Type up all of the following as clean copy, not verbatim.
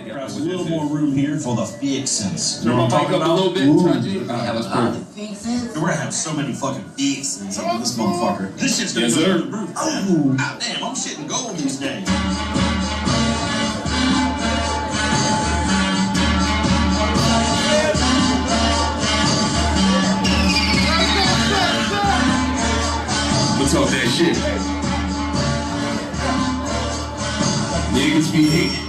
Perhaps a little more room here for the fixins. Turn my mic up a little bit, Taji. That's perfect. We're gonna have so many fucking fixins in this motherfucker. This shit's gonna Yes, go sir. through the roof. Oh, ah, damn, I'm shitting gold these days. Let's talk that shit. Niggas be hating.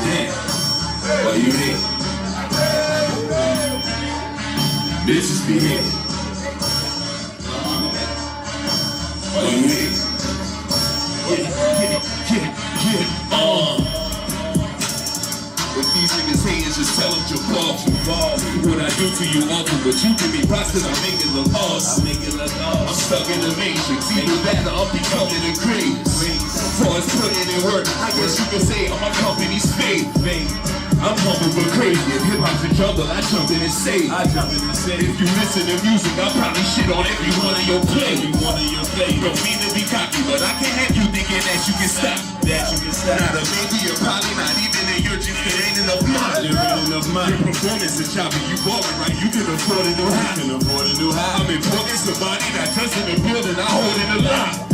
Damn, why you hate? Bitches be hating. Why you hate? If these niggas hating, just tell them your ball. What I do to you often, but you give me props cause I make it look awesome. I'm stuck in the matrix, either that or I'm becoming a craze. Far as putting in work, I guess you could say I'm my company's fate. I'm humble but crazy. If hip-hop's in trouble, I jump in and save. If you listen to music, I'll probably shit on every one of your plays. Don't mean to be cocky, but I can't have you thinking that you can stop. Not a maybe, or probably not even in your dreams. It ain't enough money. Your performance is choppy. You ballin' right, you can afford a new high. I'm important, somebody that doesn't the building, I hold it alive.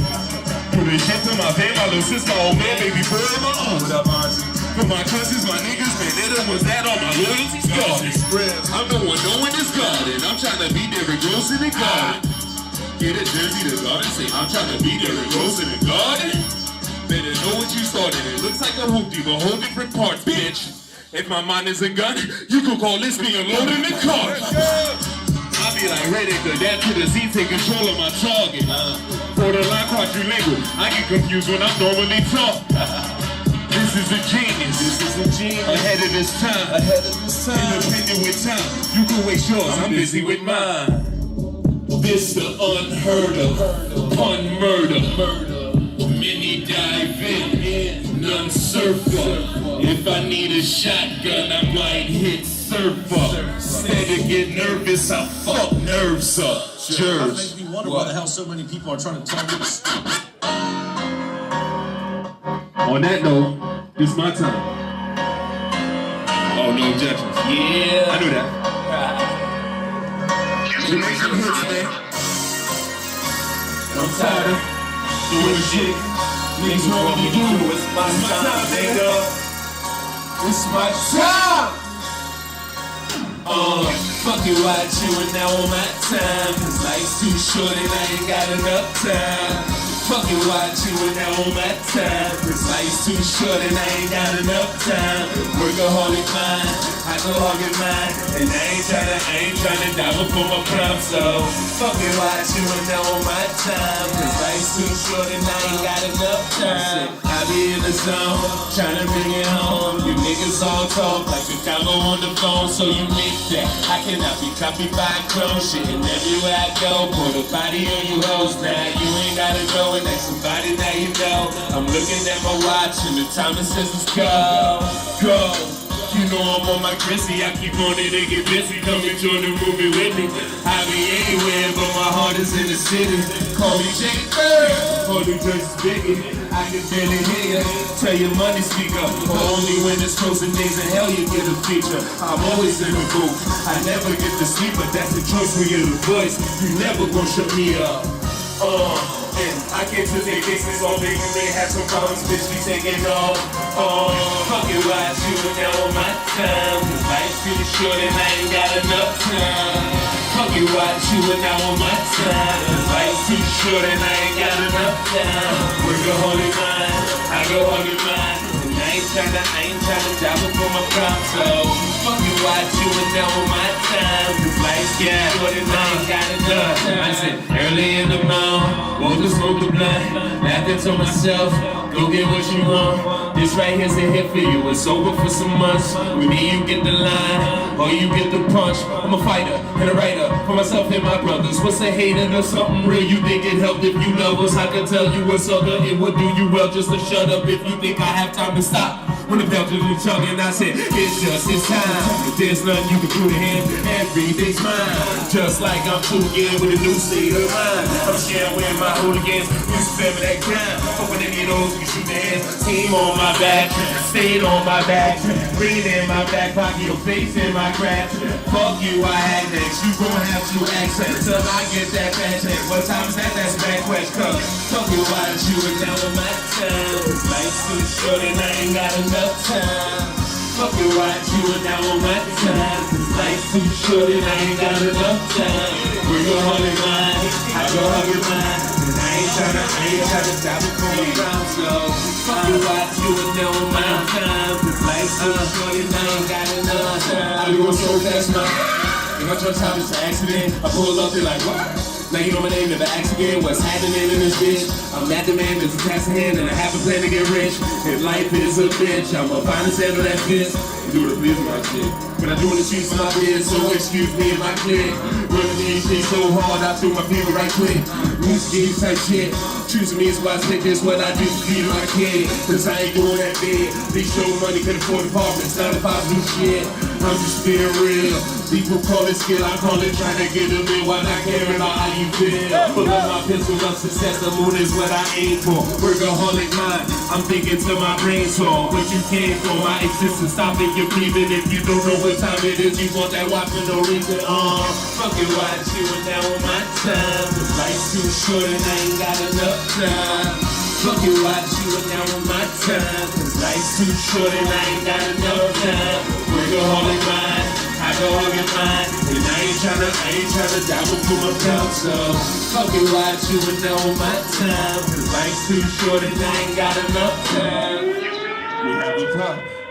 Put this shit to my pay, my little sister, old man, baby boy, and my own. For my cousins, my niggas, man, they the ones that on my loyalty started. I'm the one knowing this garden. I'm trying to be Derrick Rose in the garden. Get a jersey to garden, say I'm trying to be Derrick Rose in the garden. Better know what you started. It looks like a hoopty, but whole different parts, bitch. If my mind is a gun, you could call this me unloading the car. I be like Riddick, adapt to the Z, take control of my target. Borderline quadrilingual, I get confused when I'm normally talk. This is a genius, ahead of this time. Independent with time, you can waste yours, I'm busy with mine. This the unheard of, pun murder. Many dive in, none surfer. If I need a shotgun, I might hit surfer. Instead of get nervous, I fuck nerves up. That makes me wonder why the hell so many people are trying to target us. On that note, this is my time. Oh, no objections. Yeah. I knew that. You make some hits, man. I'm tired of doing shit. Niggas know what you do. It's my time, nigga. It's my time. Fuck it, watch you and now on my time. Cause life's too short and I ain't got enough time. Fuck it, watch you and now on my time. Cause life's too short and I ain't got enough time. Workaholic mind, I go hard in mine. And I ain't tryna die before my prime. So fuck it, watch you and now on my time. Cause life's too short and I ain't got enough time. I be in the zone, tryna bring it home. You niggas all talk like Chicago on the phone. So you make that, I cannot be copied by a clone. Shitting everywhere I go, put a body on you hoes. Now you ain't gotta go and ask somebody that you know. I'm looking at my watch and the timer says let's go. You know I'm on my Chrissy, I keep on it and get busy. Come and join the movie with me. I be anywhere, but my heart is in the city. Call me Jake Bird, or New Jersey's Biggie. I can barely hear ya, tell your money speak up. But only when it's closing days in hell you get a feature. I'm always in the booth, I never get to sleep, but that's the choice when you're the voice. You never gon' shut me up. And I came to take business all day, you may have some problems, bitch, we taking off. Fuck it, watch you and now on my time. Cause life's pretty short and I ain't got enough time. Fuck it, watch you and now on my time. Cause life's too short and I ain't got enough time. Workaholic mind, I go hard in mine. And I ain't tryna die before my prime. So fuck it, watch you and now on my time. Cause life's short and I ain't got enough time. I said early in the morning, woke to smoke the blunt, laughing to myself, go get what you want. This right here's a hit for you, it's over for some months. With me you get the line, or you get the punch. I'm a fighter and a writer for myself and my brothers. What's a hater or something real? You think it helped if you love us? I can tell you what's other, it would do you well just to shut up if you think I have time to stop. When the bell was talking, I said, it's just his time. There's nothing you can do to him, everything's mine. Just like I'm too good with a new state of mind. I'm sharing with my hooligans, you spare me that crime. Hoping any of those who can shoot their hands. Team on my back, stayed on my back. Green in my back pocket, your face in my grab. Fuck you, I act next. You gon' have to access till I get that bad check. What time is that? That's back quest. Cause fuck you, why you and now on my time. Life's too short and I ain't got enough time. Fuck you, why you and now on my time. Life's too short and I ain't got enough time. We're your holy mind, I go hug your mind. And I ain't tryna stop it from around. So fuck you, why you and now on my time. Life's too short and I ain't got enough time. I be gon' show that's mine. If I trust how it's an accident, I pull up, they're like, what? Now you know my name, never accident. What's happening in this bitch? I'm at the man that's a task hand, and I have a plan to get rich. If life is a bitch, I'ma find a handle that fits. Do what it please my shit. But I do what it cheats my biz, so excuse me if I click. Running these shit so hard, I threw my fever right quick. Music games type shit. Choosing me is why I think this what I do to feed my kid. Cause I ain't doing that big. These show money can afford apartments, 9 to 5 new shit. I'm just being real. People call it skill, I call it trying to get a meal while not caring about how you feel. Pull up my pencil of success, the moon is what I aim for. Workaholic mind, I'm thinking to my brain song. What you came for, my existence, stopping your breathing. If you don't know what time it is, you want that watch for no reason. Fucking watch you and now on my time. Cause life's too short and I ain't got enough time. Fucking watch you and now on my time. Cause life's too short and I ain't got enough time. Workaholic mind, I go hug your mind. And I ain't tryna die before my belt. So fucking watch you and now on my time. Cause life's too short and I ain't got enough time. We have a problem.